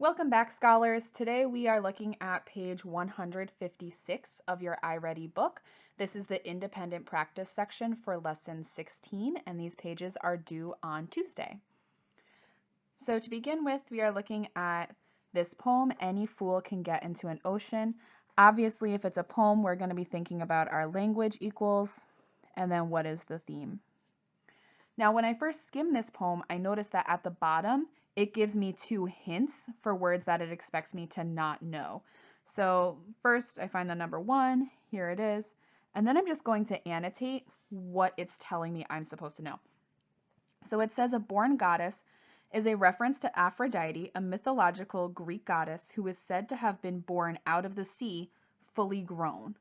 Welcome back, scholars. Today we are looking at page 156 of your iReady book. This is the independent practice section for lesson 16, and these pages are due on Tuesday. So to begin with, we are looking at this poem, Any Fool Can Get Into an Ocean. Obviously, if it's a poem, we're going to be thinking about our language equals, and then what is the theme. Now, when I first skimmed this poem, I noticed that at the bottom, it gives me two hints for words that it expects me to not know. So first, I find the number one, here it is, and then I'm just going to annotate what it's telling me I'm supposed to know. So it says a born goddess is a reference to Aphrodite, a mythological Greek goddess who is said to have been born out of the sea, fully grown.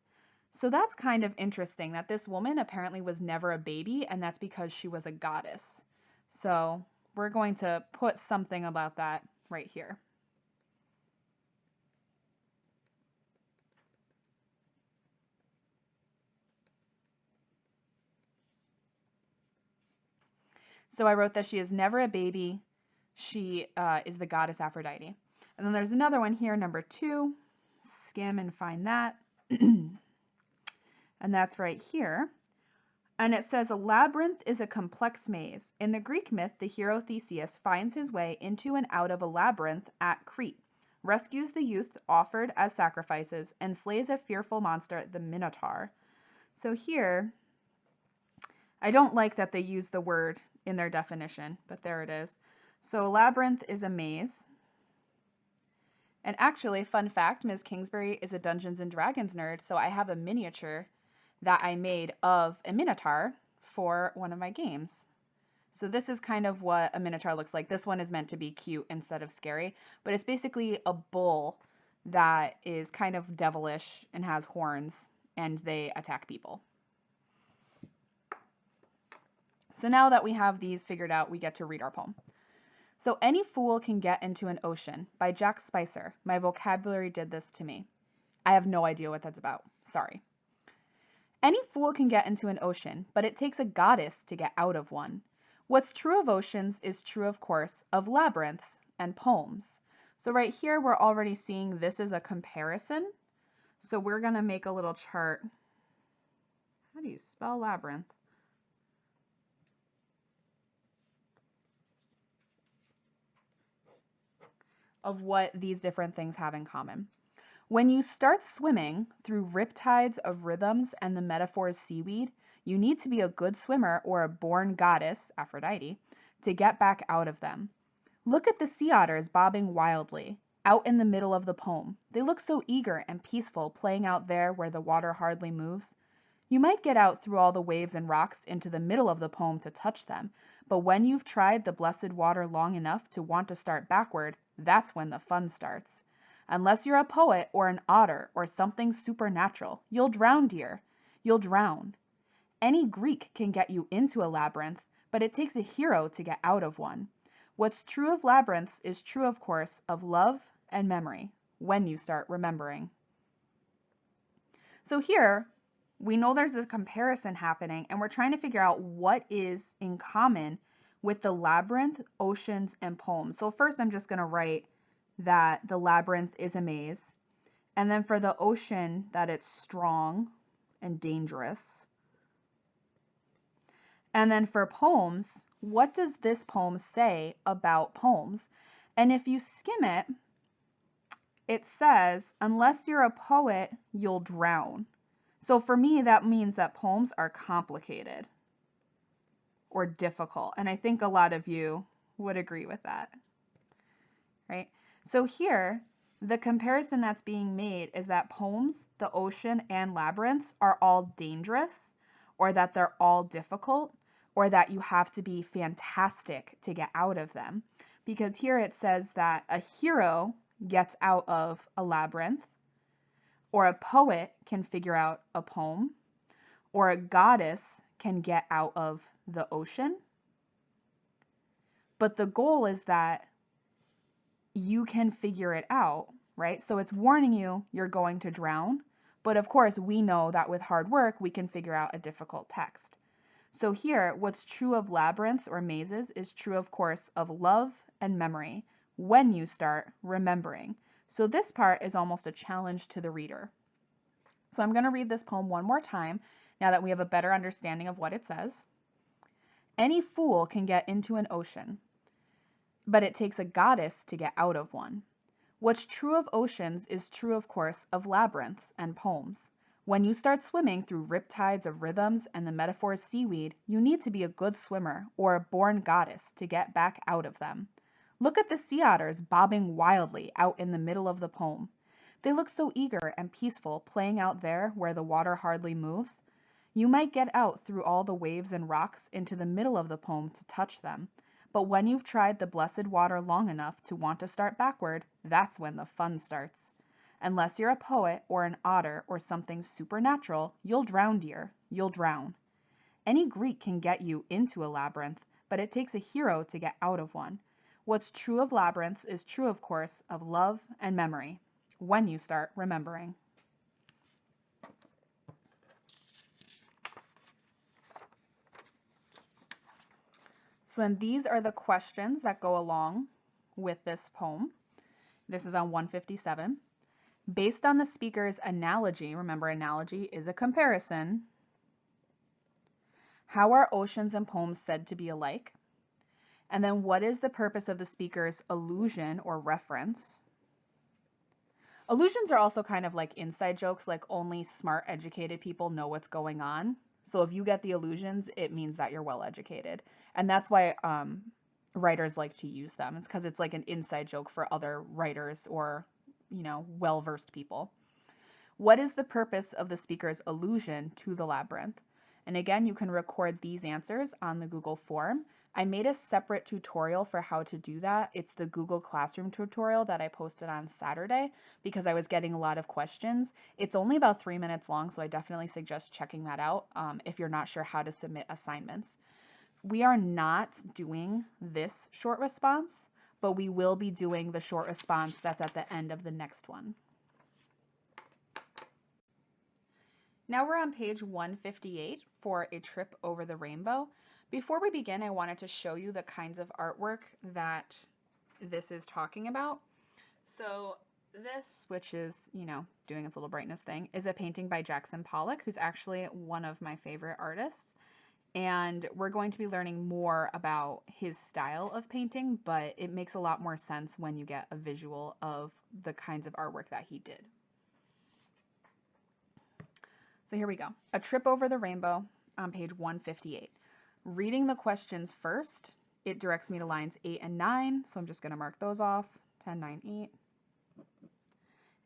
So that's kind of interesting that this woman apparently was never a baby, and that's because she was a goddess. So we're going to put something about that right here. So I wrote that she is never a baby. She is the goddess Aphrodite. And then there's another one here, number 2. Skim and find that. And that's right here. And it says a labyrinth is a complex maze. In the Greek myth, the hero Theseus finds his way into and out of a labyrinth at Crete, rescues the youth offered as sacrifices, and slays a fearful monster, the Minotaur. So here, I don't like that they use the word in their definition, but there it is. So a labyrinth is a maze. And actually, fun fact, Ms. Kingsbury is a Dungeons & Dragons nerd, so I have a miniature that I made of a Minotaur for one of my games. So this is kind of what a Minotaur looks like. This one is meant to be cute instead of scary, but it's basically a bull that is kind of devilish and has horns, and they attack people. So now that we have these figured out, we get to read our poem. So Any Fool Can Get Into an Ocean by Jack Spicer. My vocabulary did this to me. I have no idea what that's about. Sorry. Any fool can get into an ocean, but it takes a goddess to get out of one. What's true of oceans is true, of course, of labyrinths and poems. So right here, we're already seeing this is a comparison. So we're going to make a little chart. How do you spell labyrinth? Of what these different things have in common. When you start swimming through riptides of rhythms and the metaphor's seaweed, you need to be a good swimmer or a born goddess, Aphrodite, to get back out of them. Look at the sea otters bobbing wildly, out in the middle of the poem. They look so eager and peaceful, playing out there where the water hardly moves. You might get out through all the waves and rocks into the middle of the poem to touch them, but when you've tried the blessed water long enough to want to start backward, that's when the fun starts. Unless you're a poet or an otter or something supernatural, you'll drown, dear. You'll drown. Any Greek can get you into a labyrinth, but it takes a hero to get out of one. What's true of labyrinths is true, of course, of love and memory, when you start remembering. So here, we know there's a comparison happening, and we're trying to figure out what is in common with the labyrinth, oceans, and poems. So first, I'm just going to write that the labyrinth is a maze, and then for the ocean, that it's strong and dangerous. And then for poems, what does this poem say about poems? And if you skim it, it says, unless you're a poet, you'll drown. So for me, that means that poems are complicated or difficult. And I think a lot of you would agree with that, right? So here, the comparison that's being made is that poems, the ocean, and labyrinths are all dangerous, or that they're all difficult, or that you have to be fantastic to get out of them. Because here it says that a hero gets out of a labyrinth, or a poet can figure out a poem, or a goddess can get out of the ocean. But the goal is that you can figure it out, right? So it's warning you you're going to drown. But of course, we know that with hard work, we can figure out a difficult text. So here, what's true of labyrinths or mazes is true, of course, of love and memory, when you start remembering. So this part is almost a challenge to the reader. So I'm going to read this poem one more time now that we have a better understanding of what it says. Any fool can get into an ocean, but it takes a goddess to get out of one. What's true of oceans is true, of course, of labyrinths and poems. When you start swimming through riptides of rhythms and the metaphors seaweed, you need to be a good swimmer or a born goddess to get back out of them. Look at the sea otters bobbing wildly out in the middle of the poem. They look so eager and peaceful, playing out there where the water hardly moves. You might get out through all the waves and rocks into the middle of the poem to touch them. But when you've tried the blessed water long enough to want to start backward, that's when the fun starts. Unless you're a poet or an otter or something supernatural, you'll drown, dear. You'll drown. Any Greek can get you into a labyrinth, but it takes a hero to get out of one. What's true of labyrinths is true, of course, of love and memory. When you start remembering. So then these are the questions that go along with this poem. This is on 157. Based on the speaker's analogy, remember analogy is a comparison, how are oceans and poems said to be alike? And then what is the purpose of the speaker's allusion or reference? Allusions are also kind of like inside jokes, like only smart, educated people know what's going on. So if you get the allusions, it means that you're well educated. And that's why writers like to use them. It's because it's like an inside joke for other writers or, well-versed people. What is the purpose of the speaker's allusion to the labyrinth? And again, you can record these answers on the Google form. I made a separate tutorial for how to do that. It's the Google Classroom tutorial that I posted on Saturday because I was getting a lot of questions. It's only about 3 minutes long, so I definitely suggest checking that out if you're not sure how to submit assignments. We are not doing this short response, but we will be doing the short response that's at the end of the next one. Now we're on page 158 for A Trip Over the Rainbow. Before we begin, I wanted to show you the kinds of artwork that this is talking about. So this, which is, doing its little brightness thing, is a painting by Jackson Pollock, who's actually one of my favorite artists. And we're going to be learning more about his style of painting, but it makes a lot more sense when you get a visual of the kinds of artwork that he did. So here we go. A Trip Over the Rainbow on page 158. Reading the questions first, it directs me to lines 8 and 9, so I'm just going to mark those off, 10, 9, 8.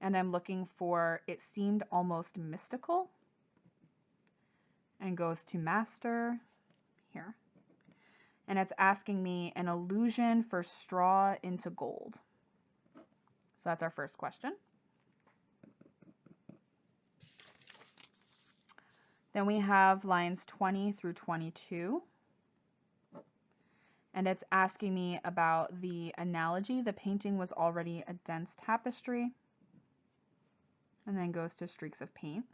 And I'm looking for It Seemed Almost Mystical, and goes to master here. And it's asking me an allusion for straw into gold. So that's our first question. Then we have lines 20 through 22. And it's asking me about the analogy. The painting was already a dense tapestry. And then goes to streaks of paint.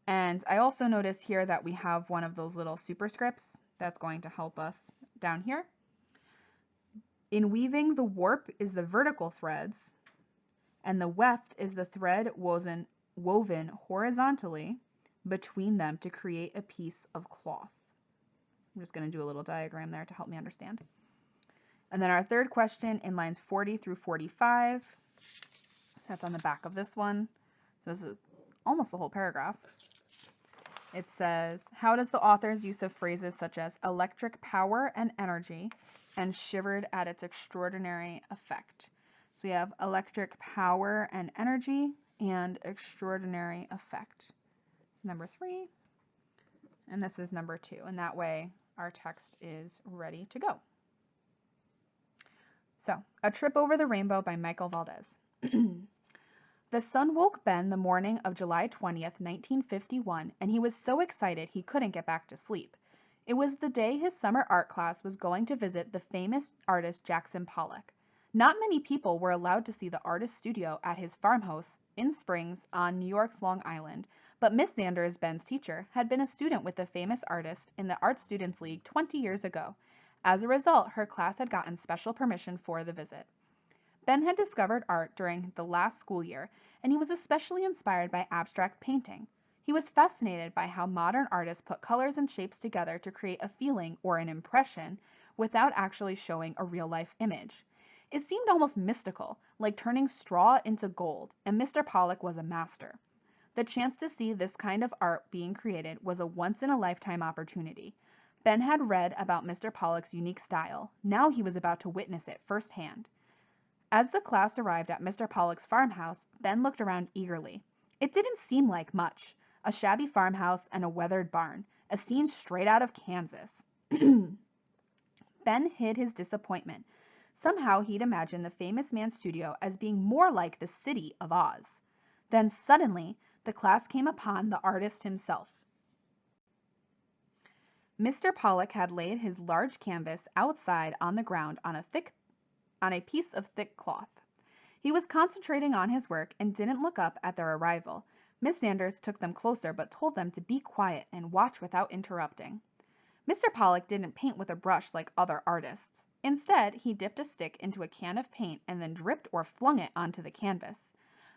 And I also notice here that we have one of those little superscripts that's going to help us down here. In weaving, the warp is the vertical threads, and the weft is the thread woven horizontally between them to create a piece of cloth. I'm just going to do a little diagram there to help me understand. And then our third question in lines 40 through 45. So that's on the back of this one. So this is almost the whole paragraph. It says, how does the author's use of phrases such as electric power and energy and shivered at its extraordinary effect? So we have electric power and energy and extraordinary effect. It's number 3. And this is number 2. And that way our text is ready to go. So, A Trip Over the Rainbow by Michael Valdez. The sun woke Ben the morning of July 20th, 1951, and he was so excited he couldn't get back to sleep. It was the day his summer art class was going to visit the famous artist Jackson Pollock. Not many people were allowed to see the artist's studio at his farmhouse in Springs on New York's Long Island, but Miss Sanders, Ben's teacher, had been a student with the famous artist in the Art Students League 20 years ago. As a result, her class had gotten special permission for the visit. Ben had discovered art during the last school year, and he was especially inspired by abstract painting. He was fascinated by how modern artists put colors and shapes together to create a feeling or an impression without actually showing a real-life image. It seemed almost mystical, like turning straw into gold, and Mr. Pollock was a master. The chance to see this kind of art being created was a once-in-a-lifetime opportunity. Ben had read about Mr. Pollock's unique style. Now he was about to witness it firsthand. As the class arrived at Mr. Pollock's farmhouse, Ben looked around eagerly. It didn't seem like much. A shabby farmhouse and a weathered barn, a scene straight out of Kansas. Ben hid his disappointment. Somehow he'd imagined the famous man's studio as being more like the city of Oz. Then suddenly, the class came upon the artist himself. Mr. Pollock had laid his large canvas outside on the ground on a piece of thick cloth. He was concentrating on his work and didn't look up at their arrival. Miss Sanders took them closer but told them to be quiet and watch without interrupting. Mr. Pollock didn't paint with a brush like other artists. Instead, he dipped a stick into a can of paint and then dripped or flung it onto the canvas.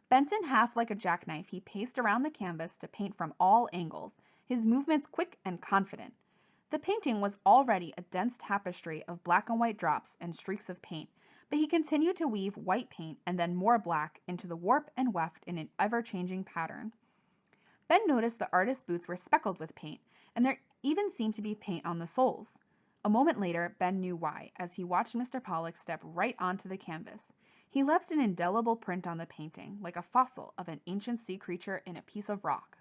Bent in half like a jackknife, he paced around the canvas to paint from all angles, his movements quick and confident. The painting was already a dense tapestry of black and white drops and streaks of paint, but he continued to weave white paint and then more black into the warp and weft in an ever-changing pattern. Ben noticed the artist's boots were speckled with paint, and there even seemed to be paint on the soles. A moment later, Ben knew why, as he watched Mr. Pollock step right onto the canvas. He left an indelible print on the painting, like a fossil of an ancient sea creature in a piece of rock.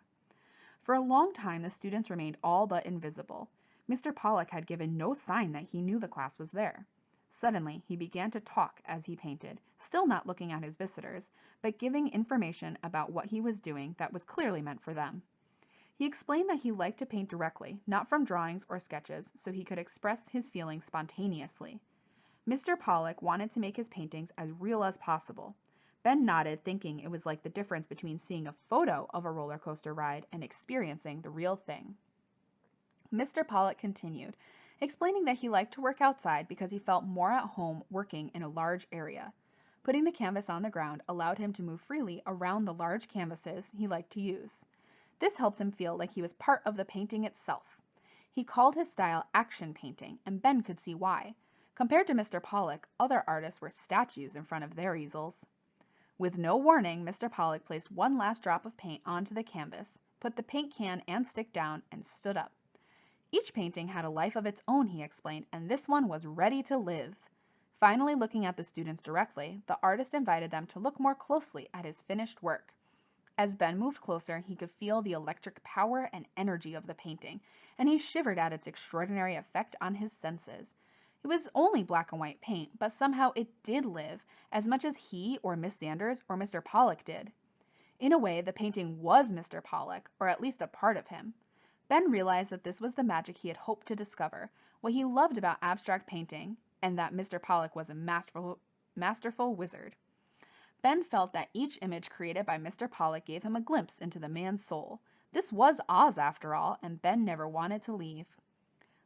For a long time, the students remained all but invisible. Mr. Pollock had given no sign that he knew the class was there. Suddenly, he began to talk as he painted, still not looking at his visitors, but giving information about what he was doing that was clearly meant for them. He explained that he liked to paint directly, not from drawings or sketches, so he could express his feelings spontaneously. Mr. Pollock wanted to make his paintings as real as possible. Ben nodded, thinking it was like the difference between seeing a photo of a roller coaster ride and experiencing the real thing. Mr. Pollock continued, explaining that he liked to work outside because he felt more at home working in a large area. Putting the canvas on the ground allowed him to move freely around the large canvases he liked to use. This helped him feel like he was part of the painting itself. He called his style action painting, and Ben could see why. Compared to Mr. Pollock, other artists were statues in front of their easels. With no warning, Mr. Pollock placed one last drop of paint onto the canvas, put the paint can and stick down, and stood up. Each painting had a life of its own, he explained, and this one was ready to live. Finally looking at the students directly, the artist invited them to look more closely at his finished work. As Ben moved closer, he could feel the electric power and energy of the painting, and he shivered at its extraordinary effect on his senses. It was only black and white paint, but somehow it did live, as much as he or Miss Sanders or Mr. Pollock did. In a way, the painting was Mr. Pollock, or at least a part of him. Ben realized that this was the magic he had hoped to discover, what he loved about abstract painting, and that Mr. Pollock was a masterful wizard. Ben felt that each image created by Mr. Pollock gave him a glimpse into the man's soul. This was Oz, after all, and Ben never wanted to leave.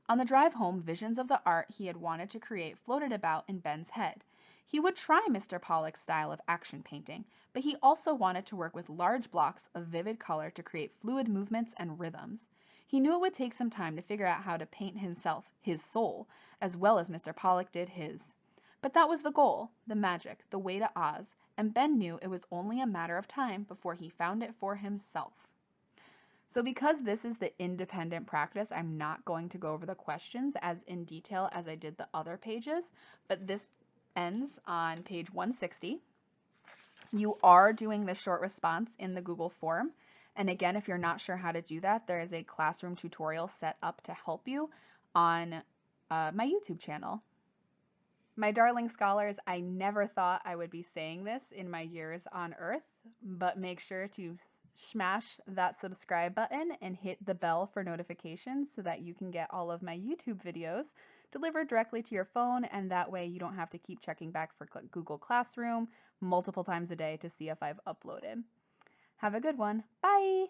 On the drive home, visions of the art he had wanted to create floated about in Ben's head. He would try Mr. Pollock's style of action painting, but he also wanted to work with large blocks of vivid color to create fluid movements and rhythms. He knew it would take some time to figure out how to paint himself, his soul, as well as Mr. Pollock did his. But that was the goal, the magic, the way to Oz, and Ben knew it was only a matter of time before he found it for himself. So because this is the independent practice, I'm not going to go over the questions as in detail as I did the other pages, but this ends on page 160. You are doing the short response in the Google form. And again, if you're not sure how to do that, there is a classroom tutorial set up to help you on my YouTube channel. My darling scholars, I never thought I would be saying this in my years on Earth, but make sure to smash that subscribe button and hit the bell for notifications so that you can get all of my YouTube videos delivered directly to your phone, and that way you don't have to keep checking back for Google Classroom multiple times a day to see if I've uploaded. Have a good one. Bye!